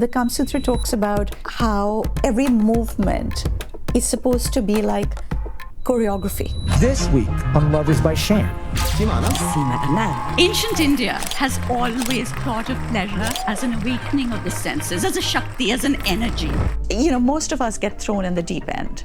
The Kama Sutra talks about how every movement is supposed to be like choreography. This week on Love is by Shan. Seema Anand. Seema Anand. Ancient India has always thought of pleasure as an awakening of the senses, as a Shakti, as an energy. You know, most of us get thrown in the deep end.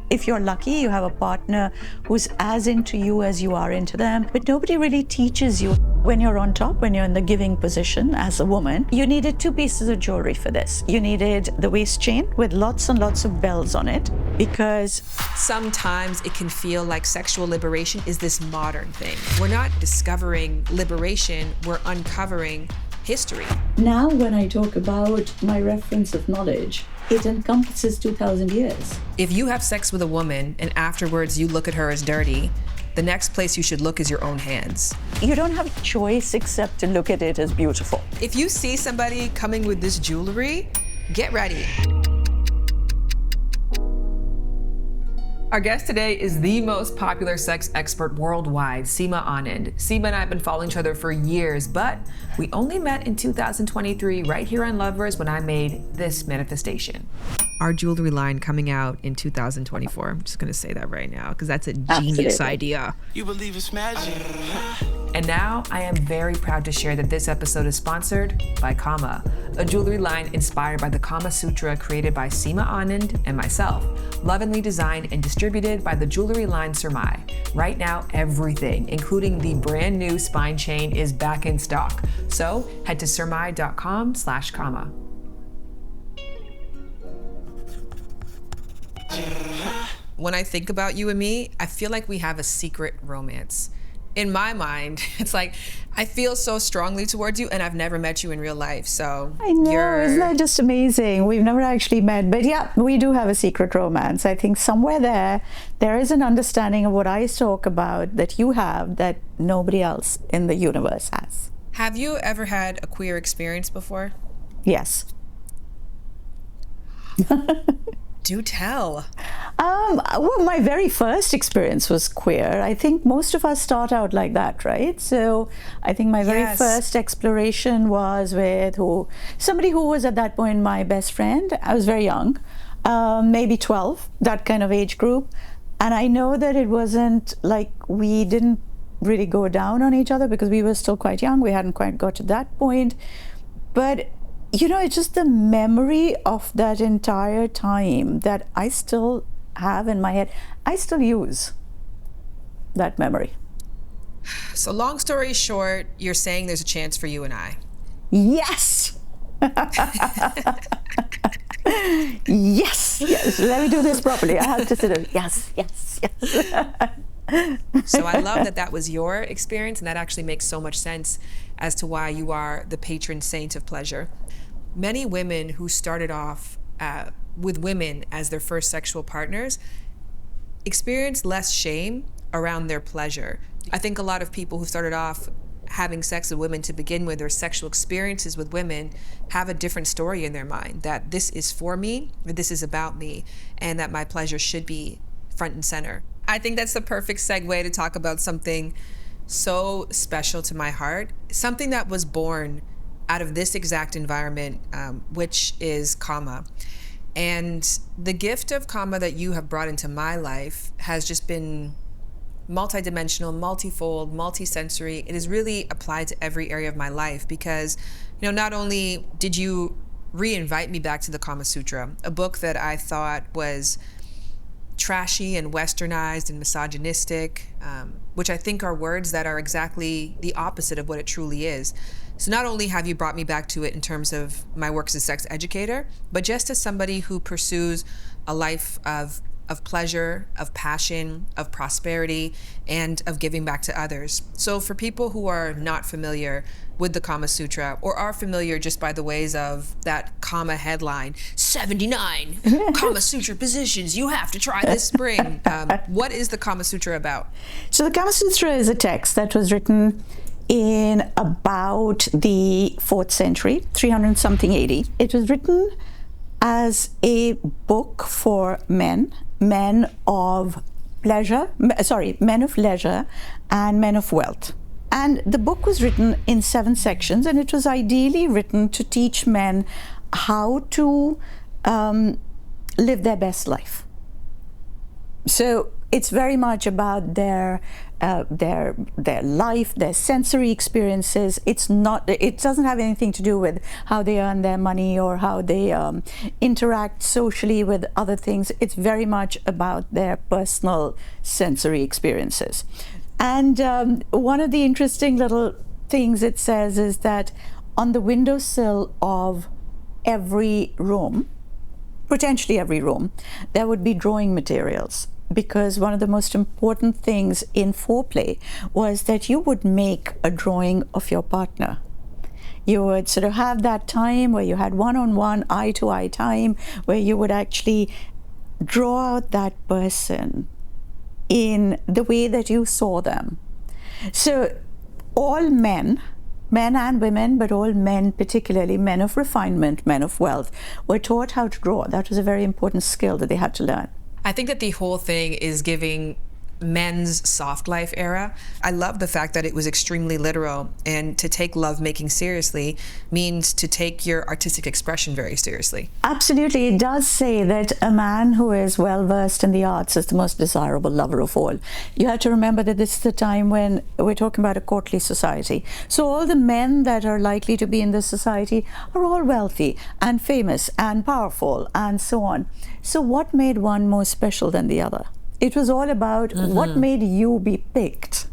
If you're lucky, you have a partner who's as into you as you are into them, but nobody really teaches you. When you're on top, when you're in the giving position as a woman, you needed 2 pieces of jewelry for this. You needed the waist chain with lots and lots of bells on it, because sometimes it can feel like sexual liberation is this modern thing. We're not discovering liberation, we're uncovering history. now when I talk about my reference of knowledge, it encompasses 2,000 years. If you have sex with a woman and afterwards you look at her as dirty, the next place you should look is your own hands. You don't have a choice except to look at it as beautiful. If you see somebody coming with this jewelry, get ready. Our guest today is the most popular sex expert worldwide, Seema Anand. Seema and I have been following each other for years, but we only met in 2023 right here on Lovers when I made this manifestation. Our jewelry line coming out in 2024. I'm just gonna say that right now because that's a genius idea. You believe it's magic. And now I am very proud to share that this episode is sponsored by Kama, a jewelry line inspired by the Kama Sutra created by Seema Anand and myself, lovingly designed and distributed by the jewelry line Surmai. Right now, everything, including the brand new spine chain, is back in stock. So head to surmai.com/Kama. When I think about you and me, I feel like we have a secret romance. In my mind, it's like, I feel so strongly towards you and I've never met you in real life, so I know, isn't that just amazing? We've never actually met, but yeah, we do have a secret romance. I think somewhere there is an understanding of what I talk about that you have that nobody else in the universe has. Have you ever had a queer experience before? Yes. Do tell. Well, my very first experience was queer. I think most of us start out like that, right? So I think my very first exploration was with somebody who was at that point my best friend. I was very young, maybe 12, that kind of age group. And I know that it wasn't like we didn't really go down on each other because we were still quite young. We hadn't quite got to that point. But you know, it's just the memory of that entire time that I still have in my head. I still use that memory. So long story short, you're saying there's a chance for you and I. Yes! Yes. Let me do this properly. I have to sit there. Yes. So I love that was your experience, and that actually makes so much sense as to why you are the patron saint of pleasure. Many women who started off with women as their first sexual partners experience less shame around their pleasure. I think a lot of people who started off having sex with women to begin with, or sexual experiences with women, have a different story in their mind, that this is for me, or this is about me, and that my pleasure should be front and center. I think that's the perfect segue to talk about something so special to my heart, something that was born out of this exact environment, which is Kama. And the gift of Kama that you have brought into my life has just been multidimensional, multifold, multisensory. It is really applied to every area of my life because, you know, not only did you re-invite me back to the Kama Sutra, a book that I thought was trashy and westernized and misogynistic, which I think are words that are exactly the opposite of what it truly is. So not only have you brought me back to it in terms of my work as a sex educator, but just as somebody who pursues a life of pleasure, of passion, of prosperity, and of giving back to others. So for people who are not familiar with the Kama Sutra, or are familiar just by the ways of that Kama headline, 79 Kama Sutra positions you have to try this spring. What is the Kama Sutra about? So the Kama Sutra is a text that was written in about the 4th century, 300 something AD. It was written as a book for men of leisure and men of wealth. And the book was written in 7 sections, and it was ideally written to teach men how to live their best life. So it's very much about their life, their sensory experiences. It doesn't have anything to do with how they earn their money or how they interact socially with other things. It's very much about their personal sensory experiences. And one of the interesting little things it says is that on the windowsill of every room, potentially every room, there would be drawing materials, because one of the most important things in foreplay was that you would make a drawing of your partner. You would sort of have that time where you had one-on-one, eye-to-eye time, where you would actually draw out that person in the way that you saw them. So all men and women, but all men, particularly men of refinement, men of wealth, were taught how to draw. That was a very important skill that they had to learn. I think that the whole thing is giving men's soft life era. I love the fact that it was extremely literal, and to take lovemaking seriously means to take your artistic expression very seriously. Absolutely. It does say that a man who is well versed in the arts is the most desirable lover of all. You have to remember that this is the time when we're talking about a courtly society. So all the men that are likely to be in this society are all wealthy and famous and powerful and so on. So what made one more special than the other? It was all about what made you be picked.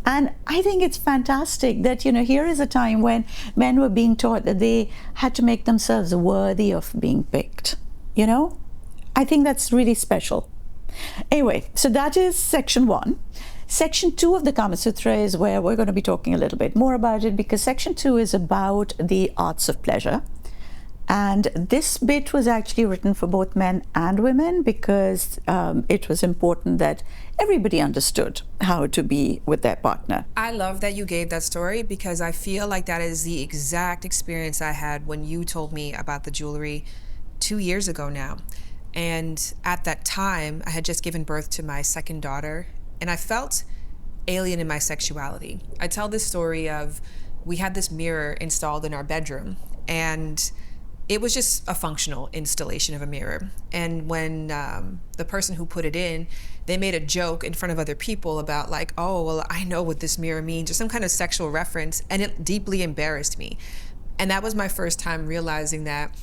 And I think it's fantastic that, here is a time when men were being taught that they had to make themselves worthy of being picked. I think that's really special. Anyway, so that is section 1. Section 2 of the Kama Sutra is where we're going to be talking a little bit more about it, because section 2 is about the arts of pleasure. And this bit was actually written for both men and women, because it was important that everybody understood how to be with their partner. I love that you gave that story, because I feel like that is the exact experience I had when you told me about the jewelry 2 years ago now. And at that time, I had just given birth to my second daughter, and I felt alien in my sexuality. I tell this story of, we had this mirror installed in our bedroom, and it was just a functional installation of a mirror. And when the person who put it in, they made a joke in front of other people about like, oh, well, I know what this mirror means, or some kind of sexual reference, and it deeply embarrassed me. And that was my first time realizing that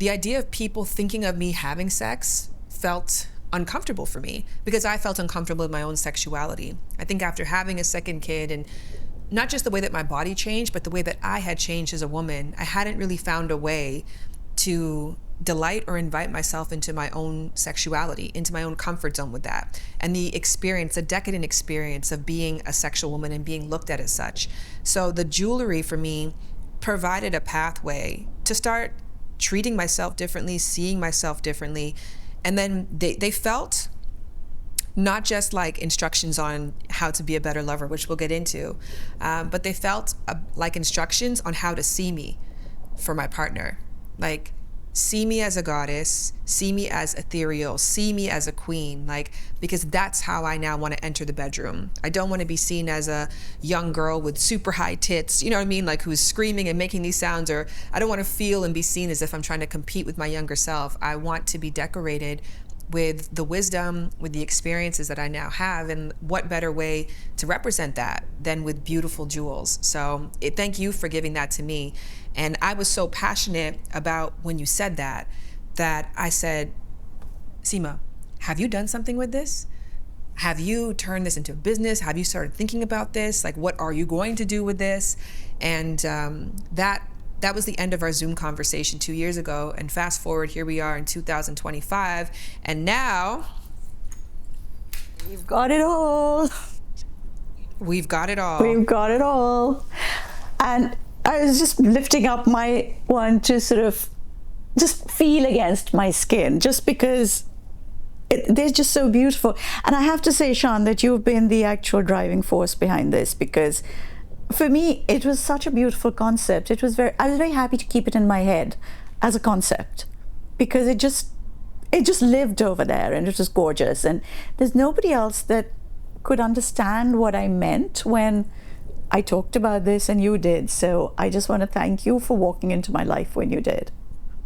the idea of people thinking of me having sex felt uncomfortable for me, because I felt uncomfortable with my own sexuality. I think after having a second kid, and not just the way that my body changed, but the way that I had changed as a woman, I hadn't really found a way to delight or invite myself into my own sexuality, into my own comfort zone with that. And the experience, the decadent experience of being a sexual woman and being looked at as such. So the jewelry for me provided a pathway to start treating myself differently, seeing myself differently. And then they felt not just like instructions on how to be a better lover, which we'll get into, but they felt like instructions on how to see me for my partner. Like, see me as a goddess, see me as ethereal, see me as a queen, like, because that's how I now want to enter the bedroom. I don't want to be seen as a young girl with super high tits, you know what I mean? Like, who's screaming and making these sounds, or I don't want to feel and be seen as if I'm trying to compete with my younger self. I want to be decorated with the wisdom, with the experiences that I now have, and what better way to represent that than with beautiful jewels. So thank you for giving that to me. And I was so passionate about when you said that I said, Seema, have you done something with this? Have you turned this into a business? Have you started thinking about this? Like, what are you going to do with this? And that was the end of our Zoom conversation 2 years ago. And fast forward, here we are in 2025. And now We've got it all. We've got it all. We've got it all. And I was just lifting up my one to sort of just feel against my skin, just because they're just so beautiful. And I have to say, Shan, that you've been the actual driving force behind this, because for me, it was such a beautiful concept. I was very happy to keep it in my head as a concept, because it just lived over there, and it was gorgeous. And there's nobody else that could understand what I meant when I talked about this and you did. So I just want to thank you for walking into my life when you did.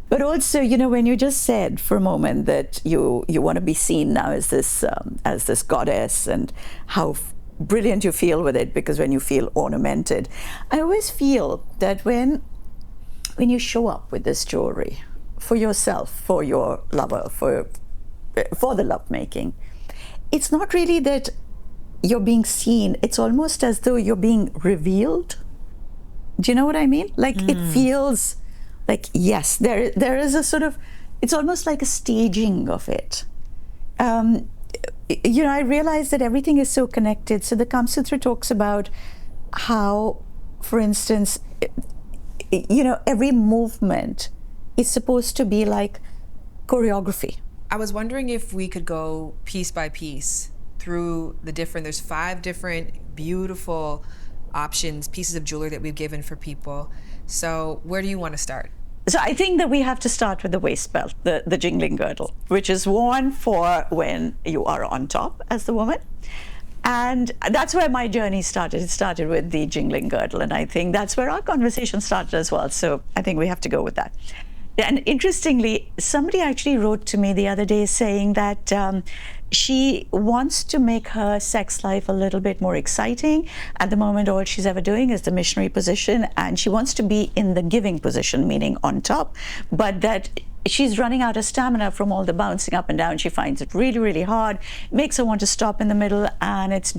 But also, when you just said for a moment that you want to be seen now as this goddess, and how brilliant you feel with it, because when you feel ornamented, I always feel that when you show up with this jewelry for yourself, for your lover, for the lovemaking, it's not really that you're being seen. It's almost as though you're being revealed. Do you know what I mean? Like it feels like, yes, there is a sort of, it's almost like a staging of it. I realize that everything is so connected. So the Kama Sutra talks about how, for instance, every movement is supposed to be like choreography. I was wondering if we could go piece by piece through there's 5 different beautiful options, pieces of jewelry that we've given for people. So where do you want to start? So I think that we have to start with the waist belt, the jingling girdle, which is worn for when you are on top as the woman. And that's where my journey started. It started with the jingling girdle, and I think that's where our conversation started as well. So I think we have to go with that. And interestingly, somebody actually wrote to me the other day saying that she wants to make her sex life a little bit more exciting. At the moment, all she's ever doing is the missionary position, and she wants to be in the giving position, meaning on top, but that she's running out of stamina from all the bouncing up and down. She finds it really, really hard, makes her want to stop in the middle, and it's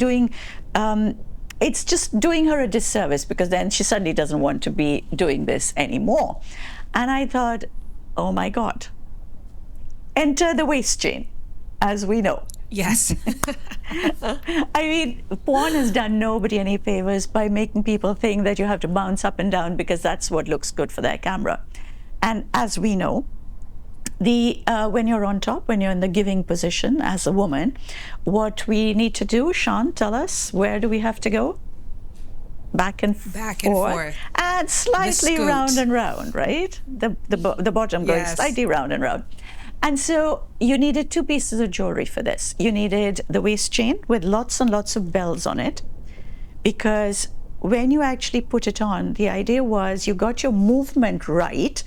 just doing her a disservice, because then she suddenly doesn't want to be doing this anymore. And I thought, oh my God, enter the waist chain, as we know. Yes. I mean, porn has done nobody any favors by making people think that you have to bounce up and down because that's what looks good for their camera. And as we know, when you're on top, when you're in the giving position as a woman, what we need to do, Shan, tell us, where do we have to go? Back and forth, and slightly round and round, right? The bottom going slightly round and round. And so you needed 2 pieces of jewelry for this. You needed the waist chain with lots and lots of bells on it, because when you actually put it on, the idea was you got your movement right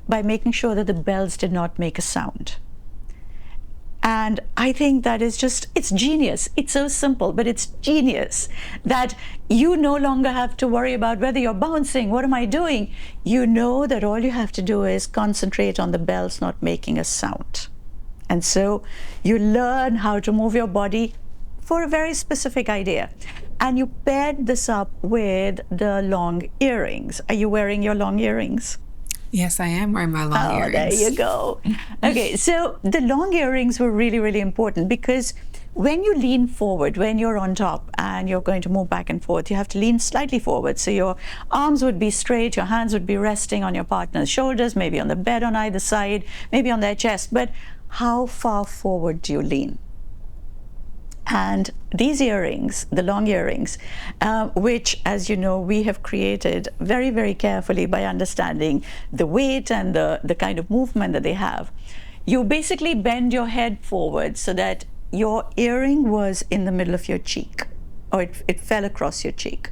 by making sure that the bells did not make a sound. And I think that is it's genius. It's so simple, but it's genius that you no longer have to worry about whether you're bouncing, what am I doing? You know that all you have to do is concentrate on the bells not making a sound. And so you learn how to move your body for a very specific idea. And you paired this up with the long earrings. Are you wearing your long earrings? Yes, I am wearing my long earrings. There you go. Okay, so the long earrings were really, really important, because when you lean forward, when you're on top and you're going to move back and forth, you have to lean slightly forward. So your arms would be straight, your hands would be resting on your partner's shoulders, maybe on the bed on either side, maybe on their chest. But how far forward do you lean? And these earrings, the long earrings, which, as you know, we have created very, very carefully by understanding the weight and the kind of movement that they have. You basically bend your head forward so that your earring was in the middle of your cheek, or it fell across your cheek.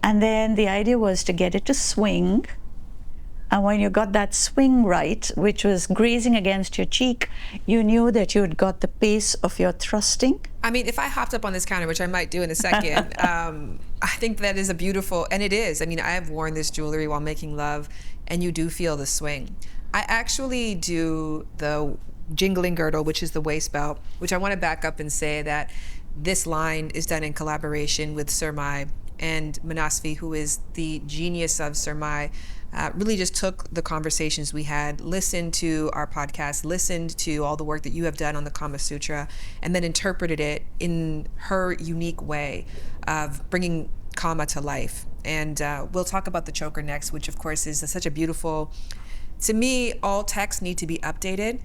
And then the idea was to get it to swing. And when you got that swing right, which was grazing against your cheek, you knew that you had got the pace of your thrusting. I mean, if I hopped up on this counter, which I might do in a second, I think that is a beautiful, and it is. I mean, I have worn this jewelry while making love, and you do feel the swing. I actually do the jingling girdle, which is the waist belt, which I want to back up and say that this line is done in collaboration with Surmai and Manasvi, who is the genius of Surmai. Really just took the conversations we had, listened to our podcast, listened to all the work that you have done on the Kama Sutra, and then interpreted it in her unique way of bringing Kama to life. And we'll talk about the choker next, which of course is such a beautiful, to me, all texts need to be updated.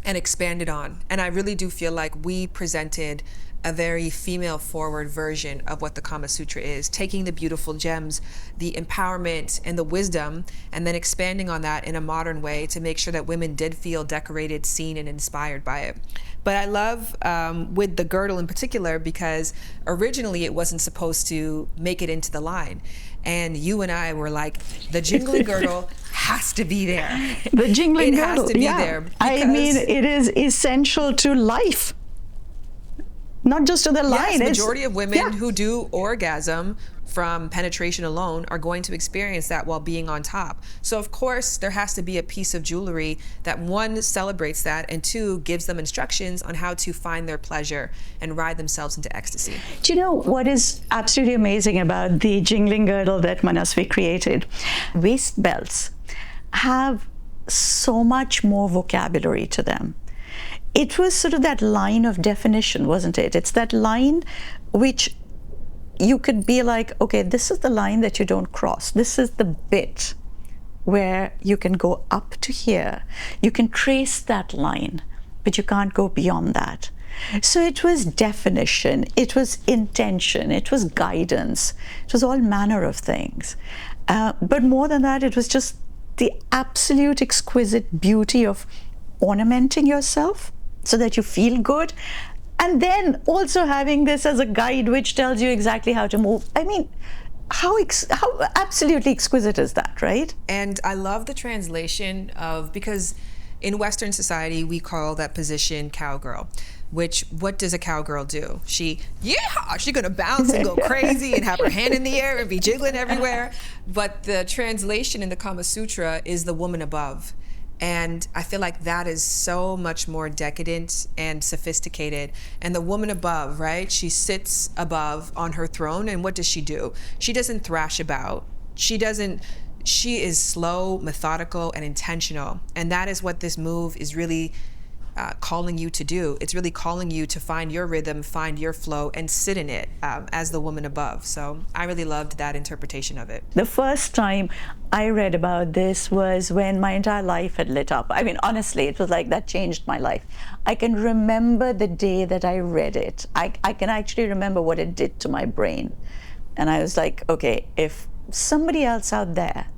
and expanded on. And I really do feel like we presented a very female forward version of what the Kama Sutra is, taking the beautiful gems, the empowerment and the wisdom, and then expanding on that in a modern way to make sure that women did feel decorated, seen, and inspired by it. But I love with the girdle in particular, because originally it wasn't supposed to make it into the line. And you and I were like, the jingling girdle has to be there. The jingling girdle, has to be there. I mean, it is essential to life. Not just to the line. Yes, majority of women who do orgasm from penetration alone are going to experience that while being on top. So of course, there has to be a piece of jewelry that, one, celebrates that, and two, gives them instructions on how to find their pleasure and ride themselves into ecstasy. Do you know what is absolutely amazing about the jingling girdle that Manasvi created? Waist belts have so much more vocabulary to them. It was sort of that line of definition, wasn't it? It's that line which you could be like, okay, this is the line that you don't cross. This is the bit where you can go up to here. You can trace that line, but you can't go beyond that. So it was definition, it was intention, it was guidance, it was all manner of things. But more than that, it was just the absolute exquisite beauty of ornamenting yourself so that you feel good, and then also having this as a guide which tells you exactly how to move. I mean, how absolutely exquisite is that, right? And I love the translation of, because in Western society we call that position cowgirl, which, what does a cowgirl do? She's gonna bounce and go crazy and have her hand in the air and be jiggling everywhere. But the translation in the Kama Sutra is the woman above. And I feel like that is so much more decadent and sophisticated. And the woman above, right? She sits above on her throne, and what does she do? She doesn't thrash about. She is slow, methodical, and intentional. And that is what this move is really calling you to do. It's really calling you to find your rhythm, find your flow, and sit in it as the woman above. So I really loved that interpretation of it. The first time I read about this was when my entire life had lit up. I mean, honestly, it was like that changed my life. I can remember the day that I read it. I can actually remember what it did to my brain. And I was like, okay, if somebody else out there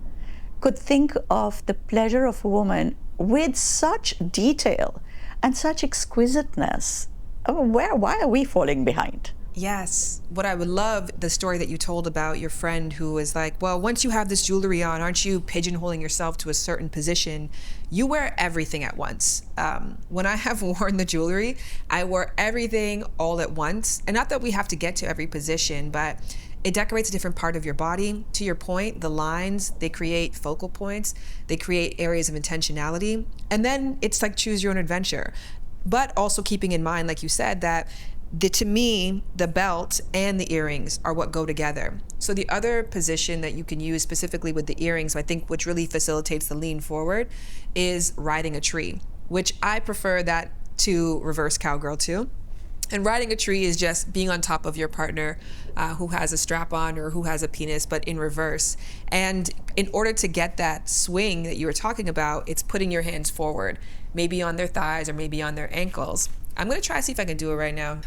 could think of the pleasure of a woman with such detail and such exquisiteness, why are we falling behind? Yes. What I would love, the story that you told about your friend who was like, well, once you have this jewelry on, aren't you pigeonholing yourself to a certain position? You wear everything at once. When I have worn the jewelry, I wear everything all at once. And not that we have to get to every position, but it decorates a different part of your body. To your point, the lines, they create focal points, they create areas of intentionality, and then it's like choose your own adventure. But also keeping in mind, like you said, that to me, the belt and the earrings are what go together. So the other position that you can use specifically with the earrings, I think, which really facilitates the lean forward, is riding a tree, which I prefer that to reverse cowgirl too. And riding a tree is just being on top of your partner who has a strap on or who has a penis, but in reverse. And in order to get that swing that you were talking about, it's putting your hands forward, maybe on their thighs or maybe on their ankles. I'm gonna try to see if I can do it right now.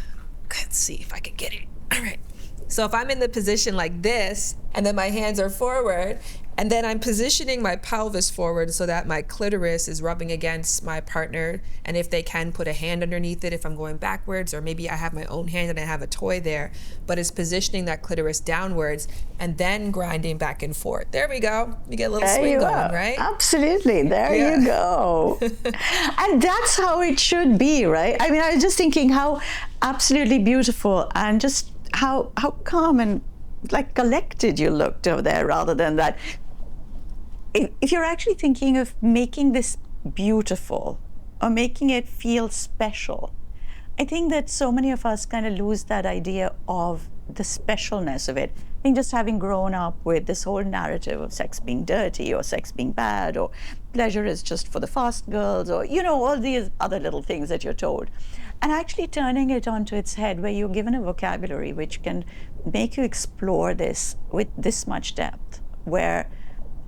Let's see if I can get it. All right. So if I'm in the position like this, and then my hands are forward, and then I'm positioning my pelvis forward so that my clitoris is rubbing against my partner, and if they can, put a hand underneath it if I'm going backwards, or maybe I have my own hand and I have a toy there, but it's positioning that clitoris downwards and then grinding back and forth. There we go. You get a little swing going, right? Absolutely. There you go. And that's how it should be, right? I mean, I was just thinking how absolutely beautiful and just how calm and like collected you looked over there, rather than that. If you're actually thinking of making this beautiful or making it feel special, I think that so many of us kind of lose that idea of the specialness of it. I think just having grown up with this whole narrative of sex being dirty or sex being bad or pleasure is just for the fast girls, or, you know, all these other little things that you're told. And actually turning it onto its head, where you're given a vocabulary which can make you explore this with this much depth, where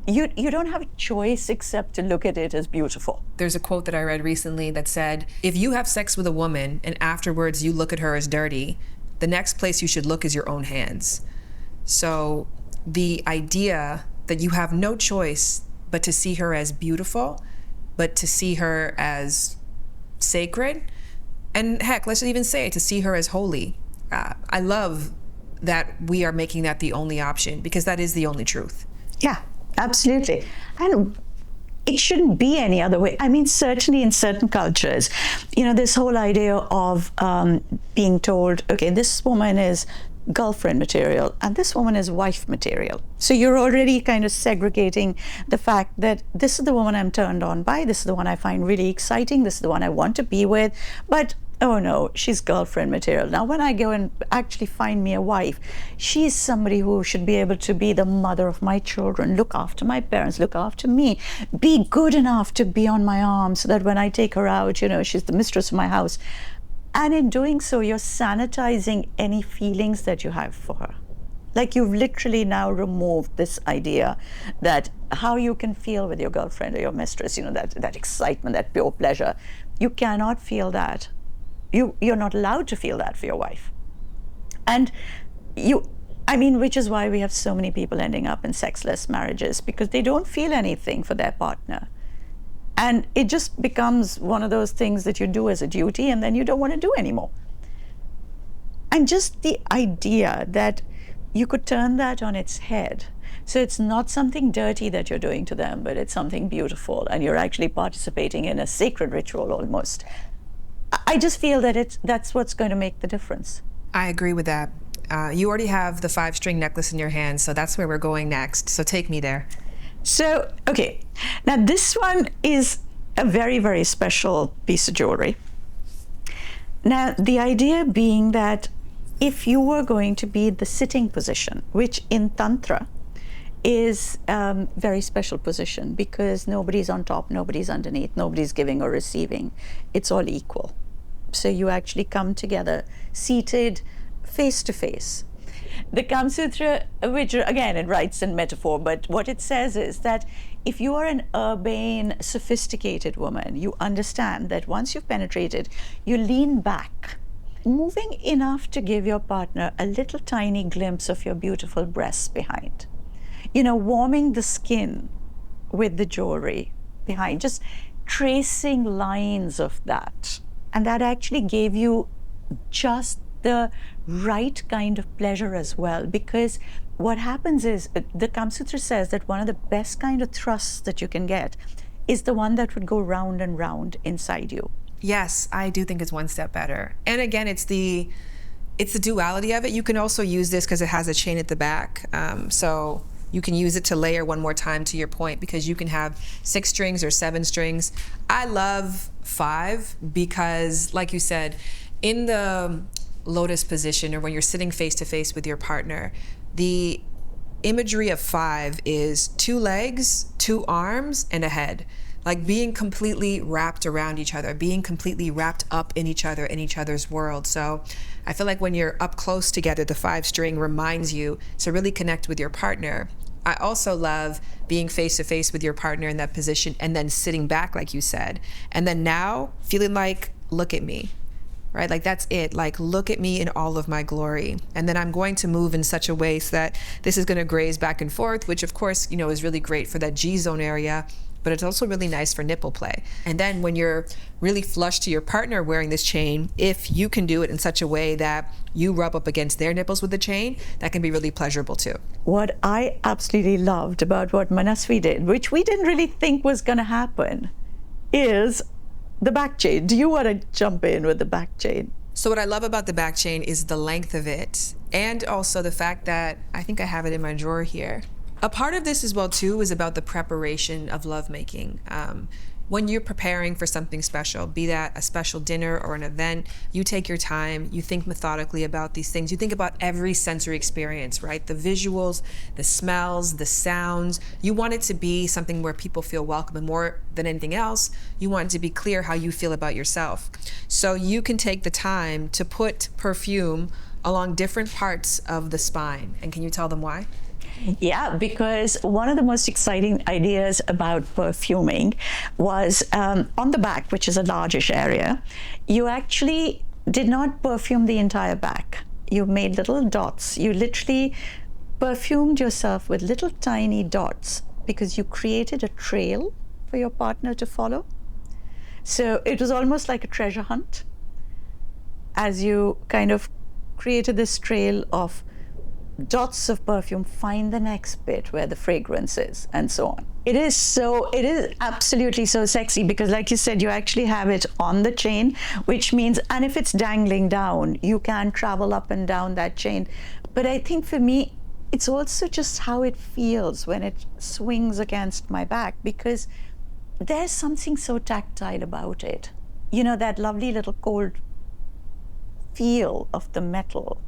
you don't have a choice except to look at it as beautiful. There's a quote that I read recently that said, if you have sex with a woman and afterwards you look at her as dirty, the next place you should look is your own hands. So the idea that you have no choice but to see her as beautiful, but to see her as sacred, and heck, let's even say to see her as holy. I love that we are making that the only option, because that is the only truth. Yeah, absolutely. And it shouldn't be any other way. I mean, certainly in certain cultures, this whole idea of being told, okay, this woman is girlfriend material and this woman is wife material. So you're already kind of segregating the fact that this is the woman I'm turned on by, this is the one I find really exciting, this is the one I want to be with, but oh no, she's girlfriend material. Now when I go and actually find me a wife, she's somebody who should be able to be the mother of my children, look after my parents, look after me, be good enough to be on my arm so that when I take her out, she's the mistress of my house. And in doing so, you're sanitizing any feelings that you have for her. Like you've literally now removed this idea that how you can feel with your girlfriend or your mistress, that excitement, that pure pleasure. You cannot feel that. You're not allowed to feel that for your wife. And which is why we have so many people ending up in sexless marriages, because they don't feel anything for their partner. And it just becomes one of those things that you do as a duty and then you don't want to do anymore. And just the idea that you could turn that on its head. So it's not something dirty that you're doing to them, but it's something beautiful, and you're actually participating in a sacred ritual almost. I just feel that that's what's going to make the difference. I agree with that. You already have the 5-string necklace in your hand, so that's where we're going next. So take me there. So, okay, now this one is a very, very special piece of jewelry. Now, the idea being that if you were going to be the sitting position, which in Tantra is a very special position, because nobody's on top, nobody's underneath, nobody's giving or receiving. It's all equal. So you actually come together, seated face to face. The Kama Sutra, which again, it writes in metaphor, but what it says is that if you are an urbane, sophisticated woman, you understand that once you've penetrated, you lean back, moving enough to give your partner a little tiny glimpse of your beautiful breasts behind. Warming the skin with the jewelry behind, just tracing lines of that. And that actually gave you just the right kind of pleasure as well, because what happens is the Kama Sutra says that one of the best kind of thrusts that you can get is the one that would go round and round inside you. Yes, I do think it's one step better. And again, it's the duality of it. You can also use this because it has a chain at the back. So you can use it to layer one more time, to your point, because you can have 6 strings or 7 strings. I love 5 because, like you said, in the lotus position, or when you're sitting face to face with your partner, the imagery of 5 is 2 legs, 2 arms, and a head. Like being completely wrapped around each other, being completely wrapped up in each other, in each other's world. So I feel like when you're up close together, the 5 string reminds you to really connect with your partner. I also love being face to face with your partner in that position and then sitting back, like you said. And then now feeling like, look at me. Right? Like that's it. Like, look at me in all of my glory. And then I'm going to move in such a way so that this is going to graze back and forth, which of course, is really great for that G zone area, but it's also really nice for nipple play. And then when you're really flush to your partner wearing this chain, if you can do it in such a way that you rub up against their nipples with the chain, that can be really pleasurable too. What I absolutely loved about what Manasvi did, which we didn't really think was going to happen, is the back chain. Do you want to jump in with the back chain? So what I love about the back chain is the length of it, and also the fact that I think I have it in my drawer here. A part of this as well too is about the preparation of lovemaking. When you're preparing for something special, be that a special dinner or an event, you take your time, you think methodically about these things. You think about every sensory experience, right? The visuals, the smells, the sounds. You want it to be something where people feel welcome, and more than anything else, you want it to be clear how you feel about yourself. So you can take the time to put perfume along different parts of the spine. And can you tell them why? Yeah, because one of the most exciting ideas about perfuming was on the back, which is a largish area, you actually did not perfume the entire back. You made little dots. You literally perfumed yourself with little tiny dots because you created a trail for your partner to follow. So it was almost like a treasure hunt as you kind of created this trail of dots of perfume, find the next bit where the fragrance is, and so on. It is absolutely so sexy because, like you said, you actually have it on the chain, which means, and if it's dangling down, you can travel up and down that chain. But I think for me, it's also just how it feels when it swings against my back, because there's something so tactile about it. You know, that lovely little cold feel of the metal,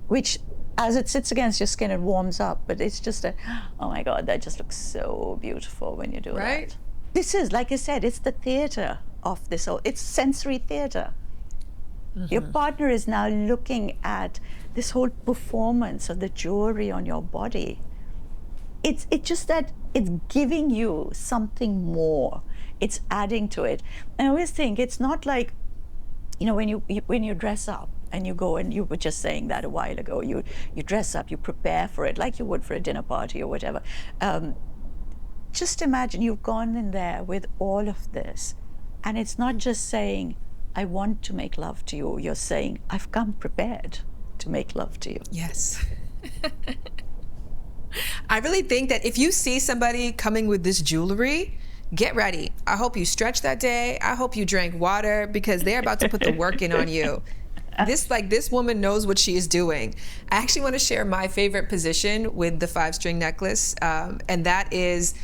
which as it sits against your skin, it warms up, but it's just oh my God, that just looks so beautiful when you do Right? that. This is, like I said, it's the theater of this whole, it's sensory theater. Your partner is now looking at this whole performance of the jewelry on your body. It's just that it's giving you something more. It's adding to it. And I always think it's not like, you know, when you dress up and you go, and you were just saying that a while ago, you dress up, you prepare for it like you would for a dinner party or whatever. Just imagine you've gone in there with all of this, and it's not just saying, I want to make love to you. You're saying, I've come prepared to make love to you. Yes. I really think that if you see somebody coming with this jewelry, get ready. I hope you stretch that day. I hope you drank water, because they're about to put the work in on you. This woman knows what she is doing. I actually want to share my favorite position with the 5-string necklace, and that is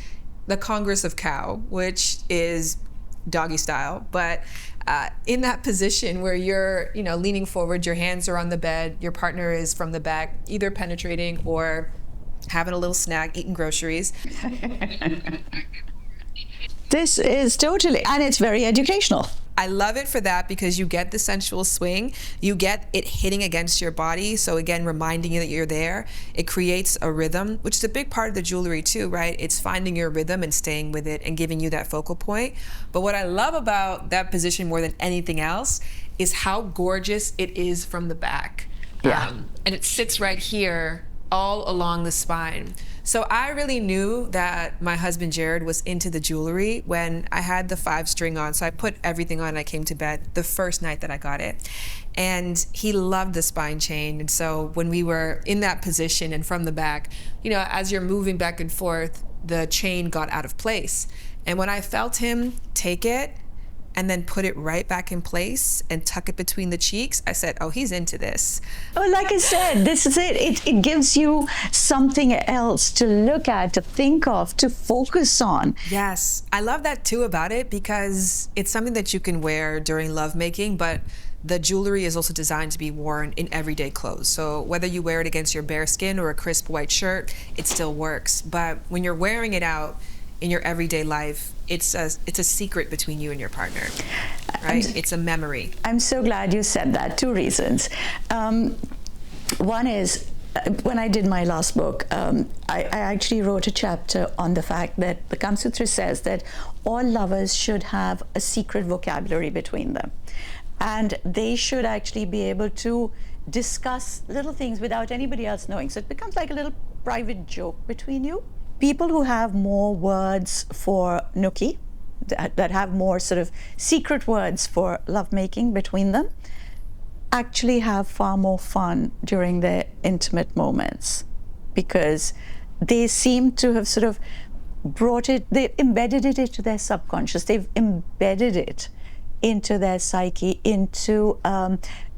the Congress of Cow, which is doggy style. But in that position where you're, leaning forward, your hands are on the bed, your partner is from the back, either penetrating or having a little snack, eating groceries. This is totally, and it's very educational. I love it for that, because you get the sensual swing, you get it hitting against your body. So again, reminding you that you're there. It creates a rhythm, which is a big part of the jewelry too, right? It's finding your rhythm and staying with it and giving you that focal point. But what I love about that position more than anything else is how gorgeous it is from the back. Yeah. And it sits right here all along the spine. So I really knew that my husband Jared was into the jewelry when I had the 5-string on. So I put everything on and I came to bed the first night that I got it. And he loved the spine chain. And so when we were in that position and from the back, as you're moving back and forth, the chain got out of place. And when I felt him take it and then put it right back in place and tuck it between the cheeks, I said, oh, he's into this. Oh, like I said, this is it. It gives you something else to look at, to think of, to focus on. Yes, I love that too about it, because it's something that you can wear during lovemaking, but the jewelry is also designed to be worn in everyday clothes. So whether you wear it against your bare skin or a crisp white shirt, it still works. But when you're wearing it out in your everyday life, it's a secret between you and your partner, right? It's a memory. I'm so glad you said that. 2 reasons. One is, when I did my last book, I actually wrote a chapter on the fact that the Kama Sutra says that all lovers should have a secret vocabulary between them. And they should actually be able to discuss little things without anybody else knowing. So it becomes like a little private joke between you. People who have more words for Nookie, that have more sort of secret words for lovemaking between them, actually have far more fun during their intimate moments, because they seem to have sort of they've embedded it into their subconscious, they've embedded it into their psyche, into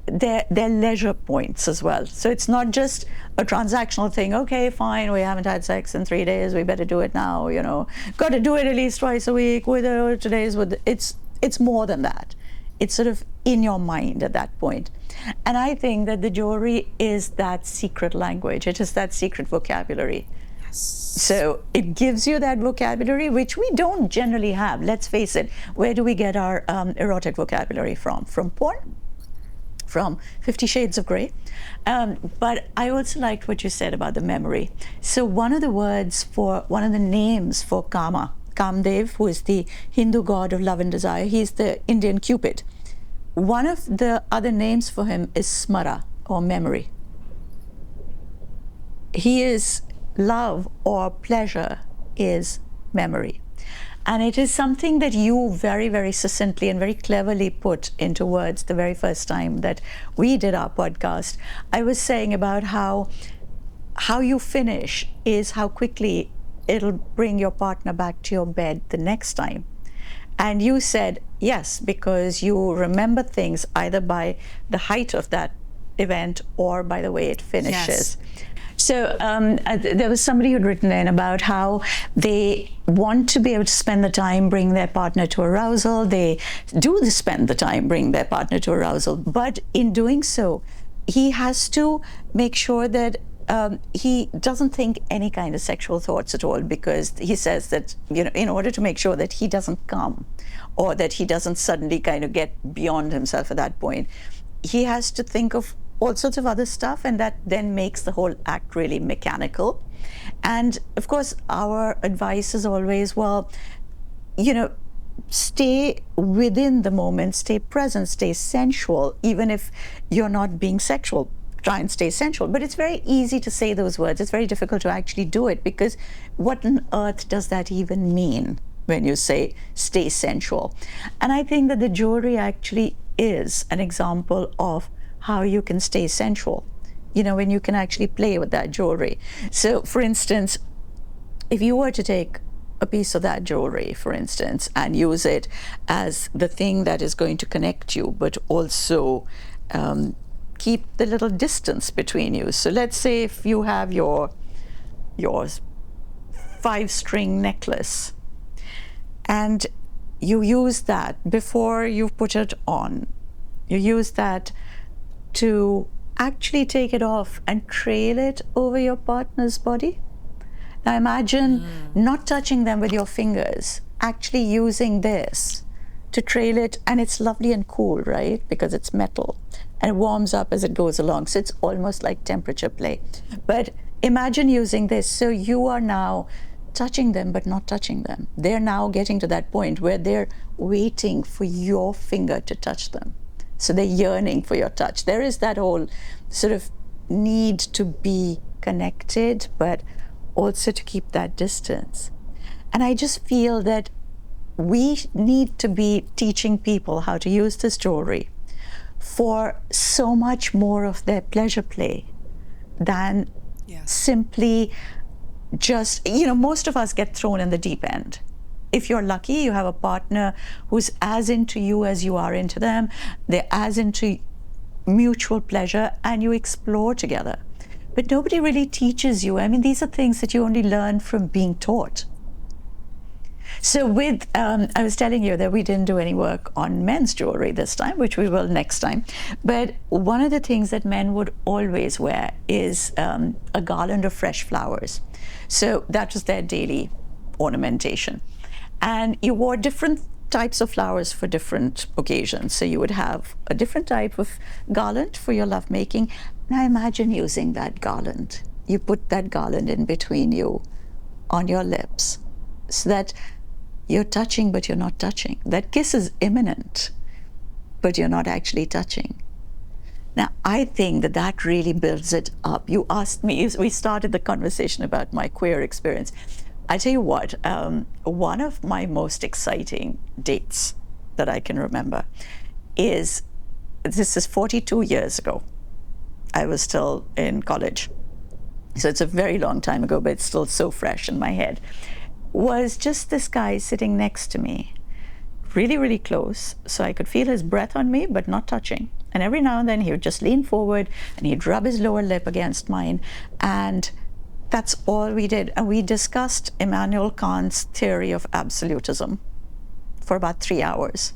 their leisure points as well. So it's not just a transactional thing. Okay, fine, we haven't had sex in 3 days, we better do it now, got to do it at least twice a week it's more than that. It's sort of in your mind at that point. And I think that the jewelry is that secret language. It is that secret vocabulary. So it gives you that vocabulary, which we don't generally have. Let's face it, where do we get our erotic vocabulary from? From porn? from 50 Shades of Grey. But I also liked what you said about the memory. So one of the names for Kama, Kamdev, who is the Hindu god of love and desire, he's the Indian Cupid. One of the other names for him is Smara, or memory. He is love, or pleasure is memory. And it is something that you very, very succinctly and very cleverly put into words the very first time that we did our podcast. I was saying about how you finish is how quickly it'll bring your partner back to your bed the next time. And you said, yes, because you remember things either by the height of that event or by the way it finishes. Yes. So there was somebody who'd written in about how they want to be able to spend the time bring their partner to arousal. They do spend the time bring their partner to arousal, but in doing so, he has to make sure that he doesn't think any kind of sexual thoughts at all, because he says that, in order to make sure that he doesn't come or that he doesn't suddenly kind of get beyond himself at that point, he has to think of all sorts of other stuff, and that then makes the whole act really mechanical. And of course, our advice is always, well, stay within the moment, stay present, stay sensual, even if you're not being sexual. Try and stay sensual. But it's very easy to say those words. It's very difficult to actually do it, because what on earth does that even mean when you say stay sensual? And I think that the jewelry actually is an example of how you can stay sensual, when you can actually play with that jewelry. So for instance, if you were to take a piece of that jewelry, for instance, and use it as the thing that is going to connect you, but also keep the little distance between you. So let's say if you have your 5-string necklace and you use that before you put it on, you use that to actually take it off and trail it over your partner's body. Now imagine not touching them with your fingers, actually using this to trail it, and it's lovely and cool, right? Because it's metal and it warms up as it goes along. So it's almost like temperature play. But imagine using this. So you are now touching them, but not touching them. They're now getting to that point where they're waiting for your finger to touch them. So they're yearning for your touch. There is that whole sort of need to be connected, but also to keep that distance. And I just feel that we need to be teaching people how to use this jewelry for so much more of their pleasure play than simply just, most of us get thrown in the deep end. If you're lucky, you have a partner who's as into you as you are into them. They're as into mutual pleasure, and you explore together. But nobody really teaches you. I mean, these are things that you only learn from being taught. So I was telling you that we didn't do any work on men's jewelry this time, which we will next time. But one of the things that men would always wear is a garland of fresh flowers. So that was their daily ornamentation. And you wore different types of flowers for different occasions. So you would have a different type of garland for your lovemaking. Now imagine using that garland. You put that garland in between you on your lips, so that you're touching, but you're not touching. That kiss is imminent, but you're not actually touching. Now, I think that really builds it up. You asked me, we started the conversation about my queer experience. I tell you what, one of my most exciting dates that I can remember is, this is 42 years ago. I was still in college. So it's a very long time ago, but it's still so fresh in my head. Was just this guy sitting next to me, really, really close, so I could feel his breath on me, but not touching. And every now and then he would just lean forward and he'd rub his lower lip against mine. And that's all we did. And we discussed Immanuel Kant's theory of absolutism for about 3 hours.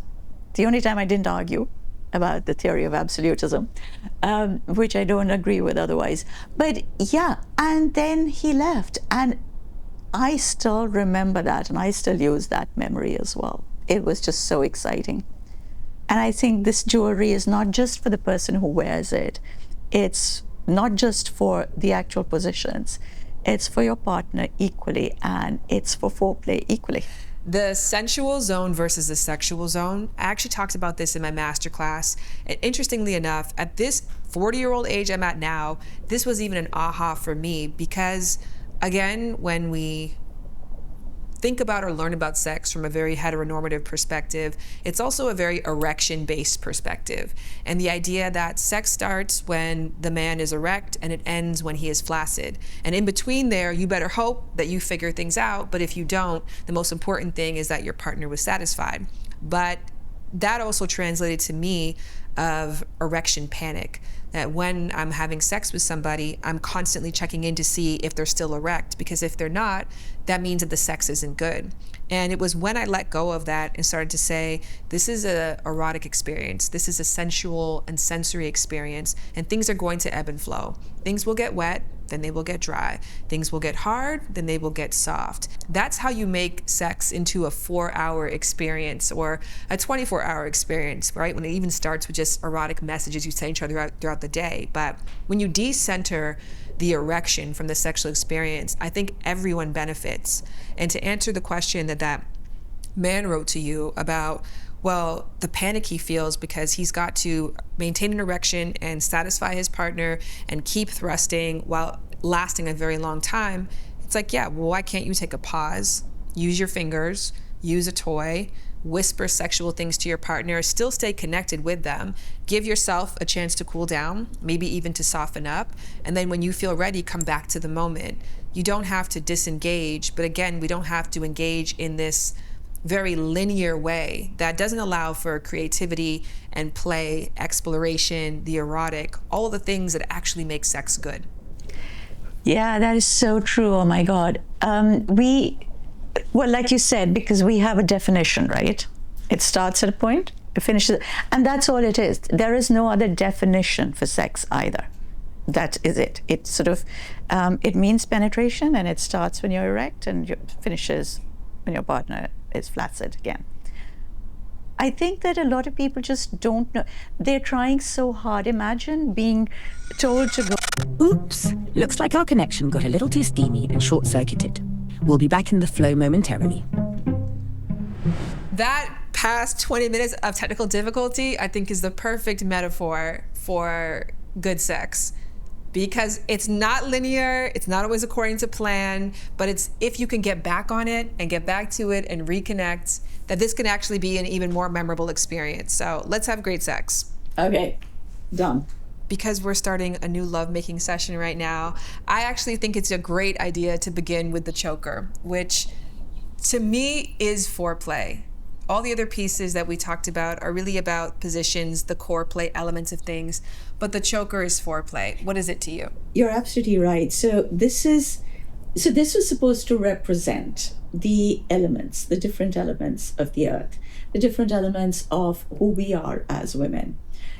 The only time I didn't argue about the theory of absolutism, which I don't agree with otherwise. But yeah, and then he left. And I still remember that, and I still use that memory as well. It was just so exciting. And I think this jewelry is not just for the person who wears it. It's not just for the actual positions. It's for your partner equally, and it's for foreplay equally. The sensual zone versus the sexual zone. I actually talked about this in my masterclass. And interestingly enough, at this 40-year-old age I'm at now, this was even an aha for me because, again, when we think about or learn about sex from a very heteronormative perspective, it's also a very erection-based perspective. And the idea that sex starts when the man is erect and it ends when he is flaccid. And in between there, you better hope that you figure things out, but if you don't, the most important thing is that your partner was satisfied. But that also translated to me of erection panic, that when I'm having sex with somebody, I'm constantly checking in to see if they're still erect, because if they're not, that means that the sex isn't good. And it was when I let go of that and started to say, this is an erotic experience, this is a sensual and sensory experience, and things are going to ebb and flow. Things will get wet, then they will get dry. Things will get hard, then they will get soft. That's how you make sex into a 4-hour experience or a 24-hour experience, right? When it even starts with just erotic messages you send each other throughout the day. But when you decenter the erection from the sexual experience, I think everyone benefits. And to answer the question that man wrote to you about, well, the panic he feels because he's got to maintain an erection and satisfy his partner and keep thrusting while lasting a very long time. It's like, yeah, well, why can't you take a pause, use your fingers, use a toy, whisper sexual things to your partner, still stay connected with them, give yourself a chance to cool down, maybe even to soften up, and then when you feel ready, come back to the moment. You don't have to disengage, but again, we don't have to engage in this very linear way that doesn't allow for creativity and play, exploration, the erotic, all the things that actually make sex good. Yeah, that is so true. Oh my God. Well, like you said, because we have a definition, right? It starts at a point, it finishes, and that's all it is. There is no other definition for sex either. That is it. It sort of, it means penetration, and it starts when you're erect and it finishes when your partner is flaccid again. I think that a lot of people just don't know. They're trying so hard. Imagine being told to go. Oops, looks like our connection got a little too steamy and short-circuited. We'll be back in the flow momentarily. That past 20 minutes of technical difficulty, I think, is the perfect metaphor for good sex. Because it's not linear, it's not always according to plan, but it's if you can get back on it and get back to it and reconnect, that this can actually be an even more memorable experience. So let's have great sex. Okay, done. Because we're starting a new lovemaking session right now, I actually think it's a great idea to begin with the choker, which to me is foreplay. All the other pieces that we talked about are really about positions, the core play elements of things, but the choker is foreplay. What is it to you? You're absolutely right. So this was supposed to represent the elements, the different elements of the earth, the different elements of who we are as women.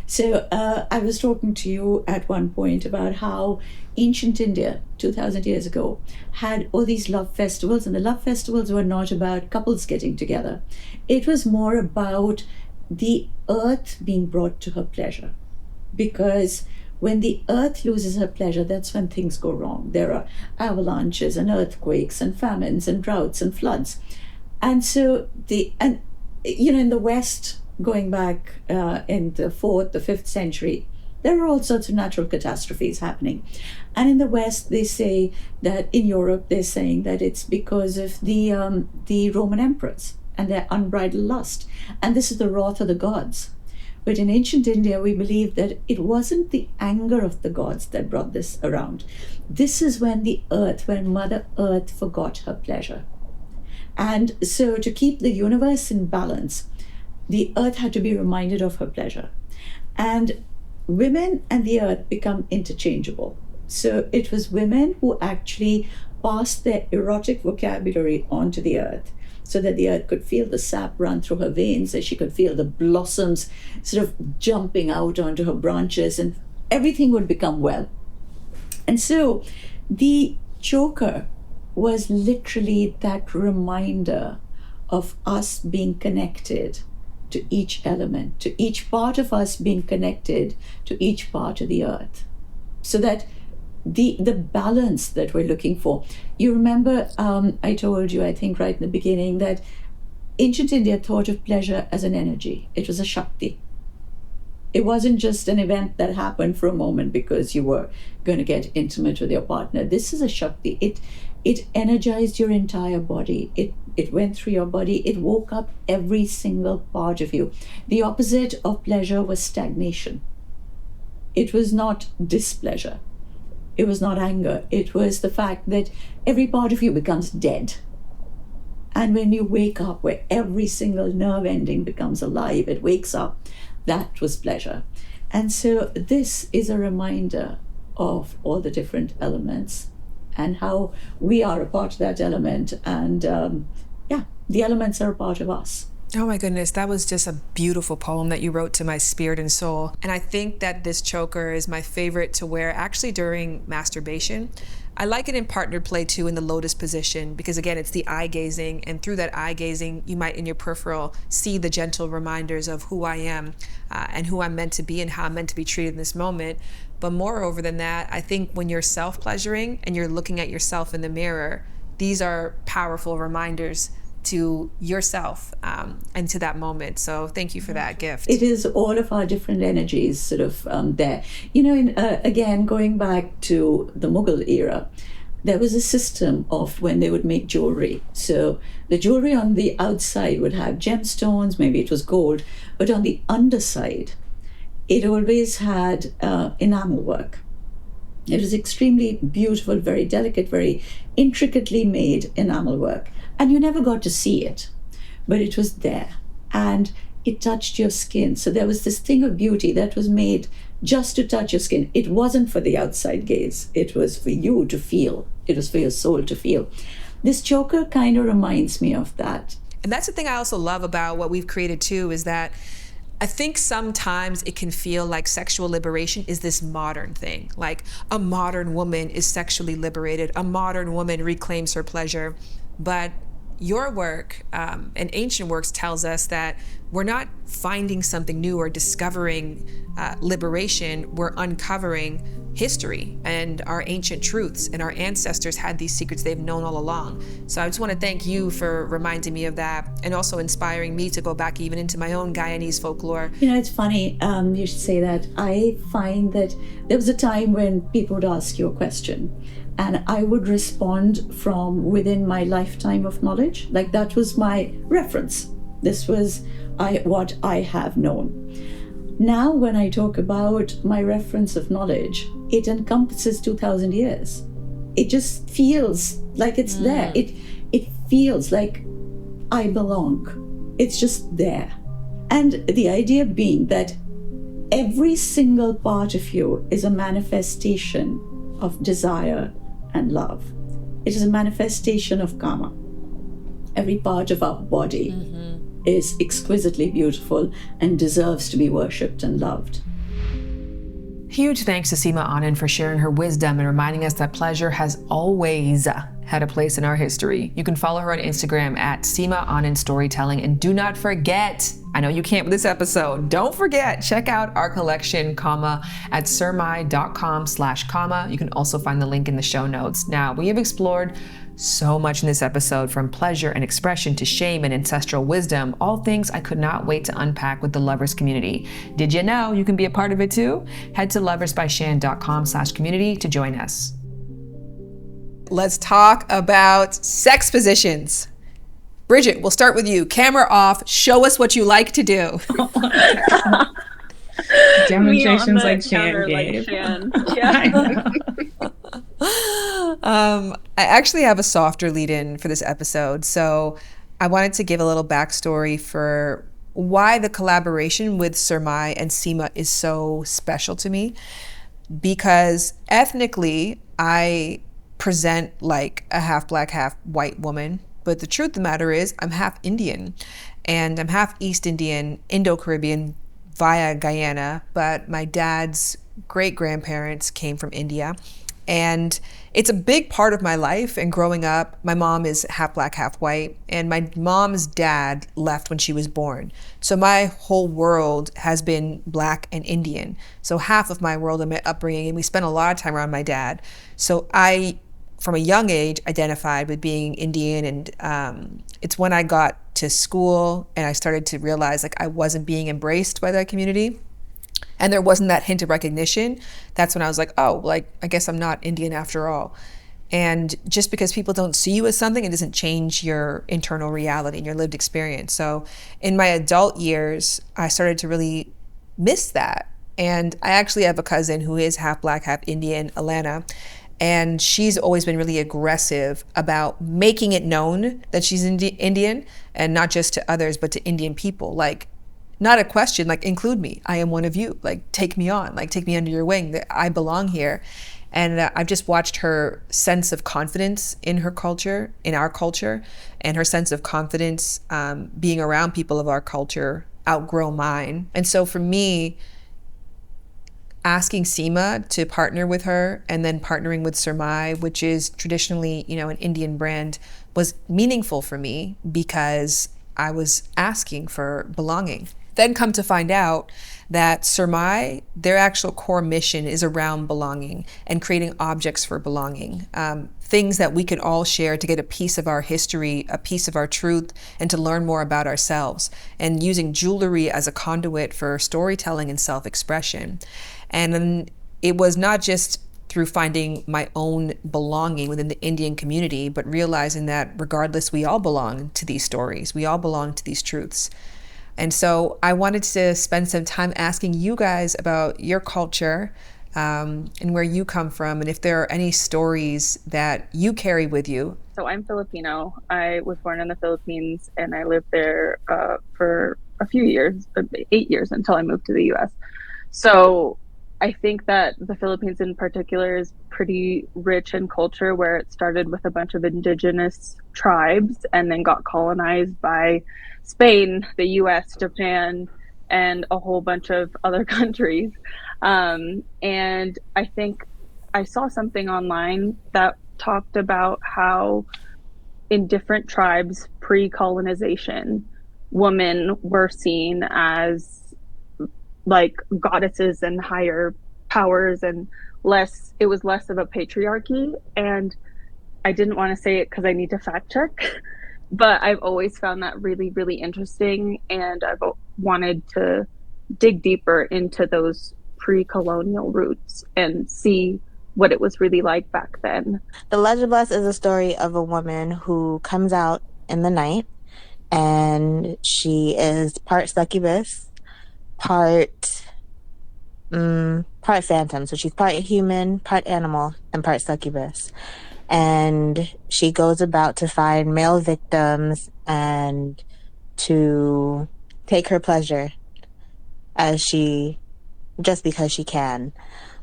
So I was talking to you at one point about how ancient India, 2,000 years ago, had all these love festivals, and the love festivals were not about couples getting together. It was more about the earth being brought to her pleasure. Because when the earth loses her pleasure, that's when things go wrong. There are avalanches and earthquakes and famines and droughts and floods. And so in the West, going back in the 4th, the 5th century, there are all sorts of natural catastrophes happening. And in the West, they say that, in Europe, they're saying that it's because of the Roman emperors and their unbridled lust. And this is the wrath of the gods. But in ancient India, we believe that it wasn't the anger of the gods that brought this around. This is when Mother Earth forgot her pleasure. And so to keep the universe in balance, the earth had to be reminded of her pleasure. And women and the earth become interchangeable. So it was women who actually passed their erotic vocabulary onto the earth, so that the earth could feel the sap run through her veins, and she could feel the blossoms sort of jumping out onto her branches, and everything would become well. And so the choker was literally that reminder of us being connected to each element, to each part of us being connected to each part of the earth. So that the balance that we're looking for. You remember, I told you, I think right in the beginning, that ancient India thought of pleasure as an energy. It was a Shakti. It wasn't just an event that happened for a moment because you were going to get intimate with your partner. This is a Shakti. It energized your entire body. It went through your body. It woke up every single part of you. The opposite of pleasure was stagnation. It was not displeasure. It was not anger. It was the fact that every part of you becomes dead. And when you wake up, where every single nerve ending becomes alive, it wakes up, that was pleasure. And so this is a reminder of all the different elements and how we are a part of that element. And the elements are a part of us. Oh my goodness, that was just a beautiful poem that you wrote to my spirit and soul. And I think that this choker is my favorite to wear actually during masturbation. I like it in partnered play too, in the lotus position, because again, it's the eye gazing, and through that eye gazing, you might in your peripheral see the gentle reminders of who I am and who I'm meant to be and how I'm meant to be treated in this moment. But moreover than that, I think when you're self-pleasuring and you're looking at yourself in the mirror, these are powerful reminders to yourself and to that moment. So thank you for that gift. It is all of our different energies sort of there. You know, again, going back to the Mughal era, there was a system of when they would make jewelry. So the jewelry on the outside would have gemstones, maybe it was gold, but on the underside, it always had enamel work. It was extremely beautiful, very delicate, very intricately made enamel work. And you never got to see it, but it was there. And it touched your skin. So there was this thing of beauty that was made just to touch your skin. It wasn't for the outside gaze. It was for you to feel. It was for your soul to feel. This choker kind of reminds me of that. And that's the thing I also love about what we've created too, is that I think sometimes it can feel like sexual liberation is this modern thing. Like a modern woman is sexually liberated. A modern woman reclaims her pleasure. But your work and ancient works tells us that we're not finding something new or discovering liberation. We're uncovering history and our ancient truths, and our ancestors had these secrets they've known all along. So I just want to thank you for reminding me of that, and also inspiring me to go back even into my own Guyanese folklore. You know, it's funny you should say that. I find that there was a time when people would ask you a question and I would respond from within my lifetime of knowledge. Like that was my reference. This was what I have known. Now, when I talk about my reference of knowledge, it encompasses 2,000 years. It just feels like it's there. It feels like I belong. It's just there. And the idea being that every single part of you is a manifestation of desire and love. It is a manifestation of karma. Every part of our body is exquisitely beautiful and deserves to be worshipped and loved. Huge thanks to Seema Anand for sharing her wisdom and reminding us that pleasure has always had a place in our history. You can follow her on Instagram at Seema Anand Storytelling. And do not forget, I know you can't with this episode, don't forget, check out our collection, Kama, at surmai.com/Kama. You can also find the link in the show notes. Now, we have explored so much in this episode, from pleasure and expression to shame and ancestral wisdom, all things I could not wait to unpack with the Lovers community. Did you know you can be a part of it too? Head to loversbyshan.com/community to join us. Let's talk about sex positions. Bridget, we'll start with you. Camera off. Show us what you like to do. Demonstrations like Shan gave. I actually have a softer lead-in for this episode. So I wanted to give a little backstory for why the collaboration with Surmai and Seema is so special to me. Because ethnically, I present like a half black, half white woman. But the truth of the matter is I'm half Indian, and I'm half East Indian, Indo-Caribbean via Guyana, but my dad's great-grandparents came from India. And it's a big part of my life. And growing up, my mom is half black, half white. And my mom's dad left when she was born. So my whole world has been black and Indian. So half of my world and my upbringing, and we spent a lot of time around my dad. So I, from a young age, identified with being Indian. And it's when I got to school and I started to realize like I wasn't being embraced by that community. And there wasn't that hint of recognition. That's when I was like, oh, like, I guess I'm not Indian after all. And just because people don't see you as something, it doesn't change your internal reality and your lived experience. So in my adult years, I started to really miss that. And I actually have a cousin who is half black, half Indian, Alana. And she's always been really aggressive about making it known that she's Indian, and not just to others, but to Indian people. Like, not a question, like, include me. I am one of you. Like, take me on. Like, take me under your wing. I belong here. And I've just watched her sense of confidence in her culture, in our culture, and her sense of confidence being around people of our culture outgrow mine. And so for me, asking Seema to partner with her and then partnering with Surmai, which is traditionally, an Indian brand, was meaningful for me because I was asking for belonging. Then come to find out that Surmai, their actual core mission is around belonging and creating objects for belonging, things that we can all share to get a piece of our history, a piece of our truth, and to learn more about ourselves, and using jewelry as a conduit for storytelling and self-expression. And then it was not just through finding my own belonging within the Indian community, but realizing that regardless, we all belong to these stories. We all belong to these truths. And so I wanted to spend some time asking you guys about your culture and where you come from, and if there are any stories that you carry with you. So I'm Filipino. I was born in the Philippines, and I lived there for a few years, 8 years, until I moved to the US. So I think that the Philippines in particular is pretty rich in culture, where it started with a bunch of indigenous tribes and then got colonized by Spain, the US, Japan, and a whole bunch of other countries. And I think I saw something online that talked about how in different tribes pre-colonization, women were seen as like goddesses and higher powers, and it was less of a patriarchy. And I didn't want to say it because I need to fact check, but I've always found that really, really interesting. And I've wanted to dig deeper into those pre-colonial roots and see what it was really like back then. The Legend Blessed is a story of a woman who comes out in the night, and she is part succubus, part phantom. So she's part human, part animal, and part succubus. And she goes about to find male victims and to take her pleasure just because she can.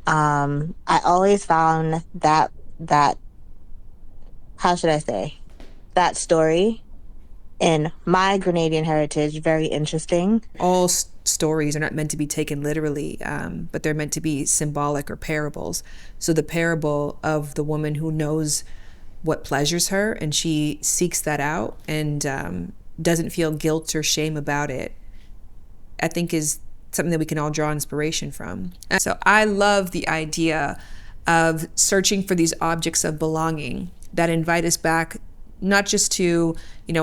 I always found that how should I say, that story in my Grenadian heritage very interesting. All stories are not meant to be taken literally, but they're meant to be symbolic or parables. So the parable of the woman who knows what pleasures her and she seeks that out and doesn't feel guilt or shame about it, I think is something that we can all draw inspiration from. So I love the idea of searching for these objects of belonging that invite us back not just to,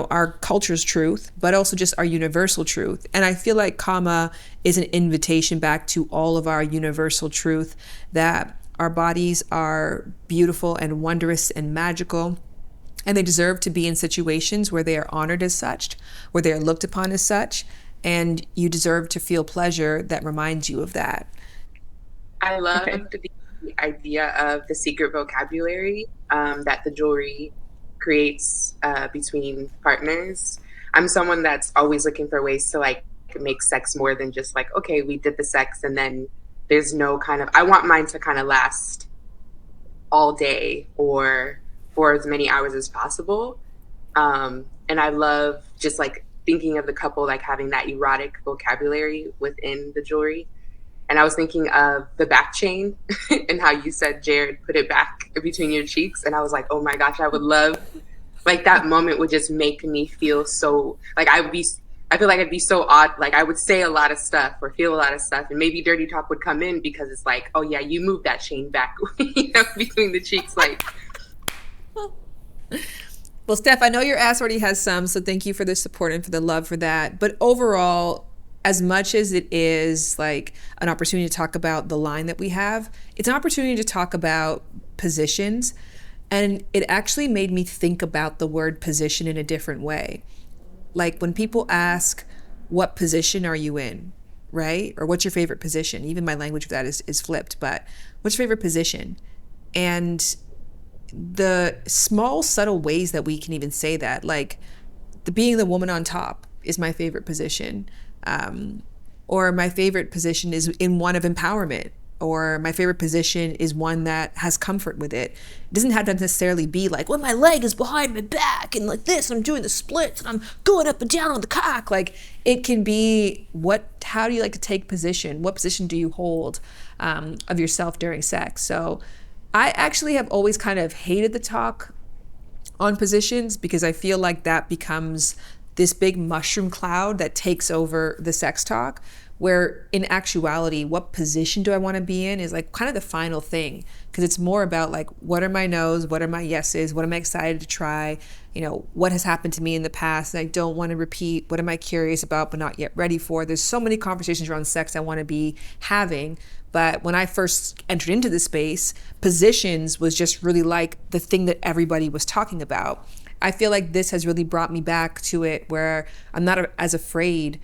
our culture's truth, but also just our universal truth. And I feel like Kama is an invitation back to all of our universal truth, that our bodies are beautiful and wondrous and magical, and they deserve to be in situations where they are honored as such, where they are looked upon as such, and you deserve to feel pleasure that reminds you of that. I love the idea of the secret vocabulary that the jewelry creates between partners. I'm someone that's always looking for ways to make sex more than just okay, we did the sex and then there's no I want mine to kind of last all day or for as many hours as possible. And I love just thinking of the couple having that erotic vocabulary within the jewelry. And I was thinking of the back chain and how you said, Jared, put it back between your cheeks. And I was like, oh my gosh, I would love, like that moment would just make me feel so, like I feel like I'd be so odd. Like I would say a lot of stuff or feel a lot of stuff, and maybe dirty talk would come in because it's like, oh yeah, you move that chain back, between the cheeks. Like, well, Steph, I know your ass already has some, so thank you for the support and for the love for that. But overall, as much as it is like an opportunity to talk about the line that we have, it's an opportunity to talk about positions. And it actually made me think about the word position in a different way. Like when people ask, what position are you in, right? Or what's your favorite position? Even my language of that is flipped, but what's your favorite position? And the small, subtle ways that we can even say that, like being the woman on top is my favorite position. Or my favorite position is in one of empowerment, or my favorite position is one that has comfort with it. It doesn't have to necessarily be like, well, my leg is behind my back and like this, I'm doing the splits and I'm going up and down on the cock. Like it can be how do you like to take position? What position do you hold of yourself during sex? So I actually have always kind of hated the talk on positions because I feel like that becomes this big mushroom cloud that takes over the sex talk, where in actuality, what position do I want to be in is like kind of the final thing, because it's more about like, what are my no's, what are my yeses, what am I excited to try, what has happened to me in the past and I don't want to repeat, what am I curious about but not yet ready for. There's so many conversations around sex I want to be having, but when I first entered into the space, positions was just really like the thing that everybody was talking about. I feel like this has really brought me back to it, where I'm not as afraid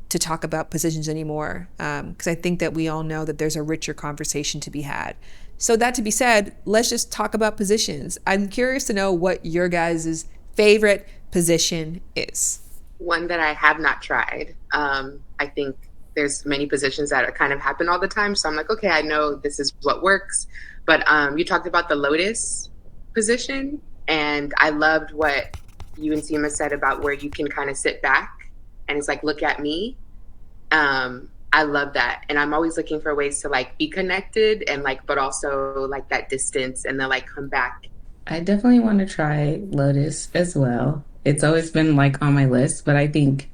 to talk about positions anymore, because I think that we all know that there's a richer conversation to be had. So that to be said, let's just talk about positions. I'm curious to know what your guys' favorite position is. One that I have not tried. I think there's many positions that kind of happen all the time. So I'm like, okay, I know this is what works. But you talked about the lotus position. And I loved what you and Seema said about where you can kind of sit back and it's like, look at me. I love that. And I'm always looking for ways to like be connected and like, but also like that distance and then like come back. I definitely want to try lotus as well. It's always been like on my list, but I think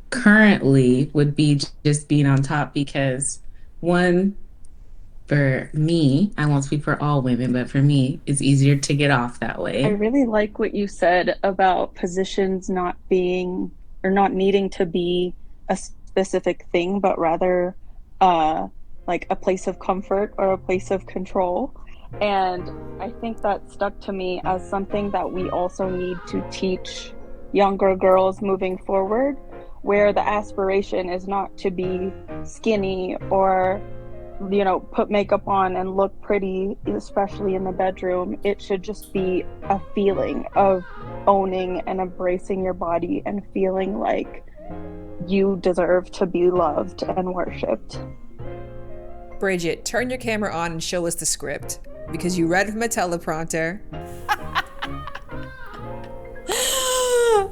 currently would be just being on top because one, for me, I won't speak for all women, but for me, it's easier to get off that way. I really like what you said about positions not being or not needing to be a specific thing, but rather like a place of comfort or a place of control. And I think that stuck to me as something that we also need to teach younger girls moving forward, where the aspiration is not to be skinny or put makeup on and look pretty, especially in the bedroom. It should just be a feeling of owning and embracing your body and feeling like you deserve to be loved and worshipped. Bridget, turn your camera on and show us the script, because you read from a teleprompter.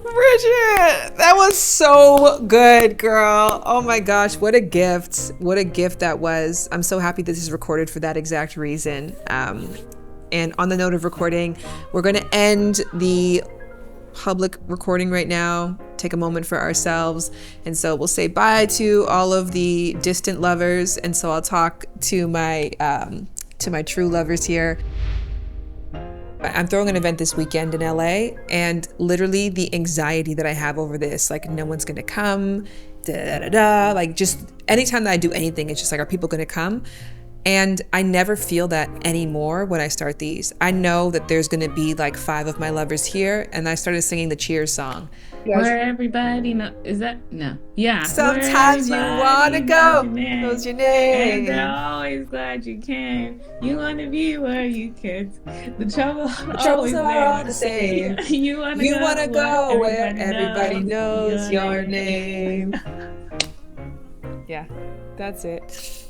Bridget, that was so good, girl. Oh my gosh, what a gift. What a gift that was. I'm so happy this is recorded for that exact reason. And on the note of recording, we're going to end the public recording right now, take a moment for ourselves. And so we'll say bye to all of the distant lovers. And so I'll talk to my true lovers here. I'm throwing an event this weekend in LA, and literally the anxiety that I have over this, like no one's gonna come, like just anytime that I do anything, it's just like, are people gonna come? And I never feel that anymore when I start these. I know that there's gonna be like 5 of my lovers here, and I started singing the Cheers song. Where everybody know, is that? No. Yeah. Sometimes you wanna go, knows your name. And they're always glad you came. You wanna be where you can. The troubles are all the same. You wanna go where everybody knows your name. Yeah, that's it.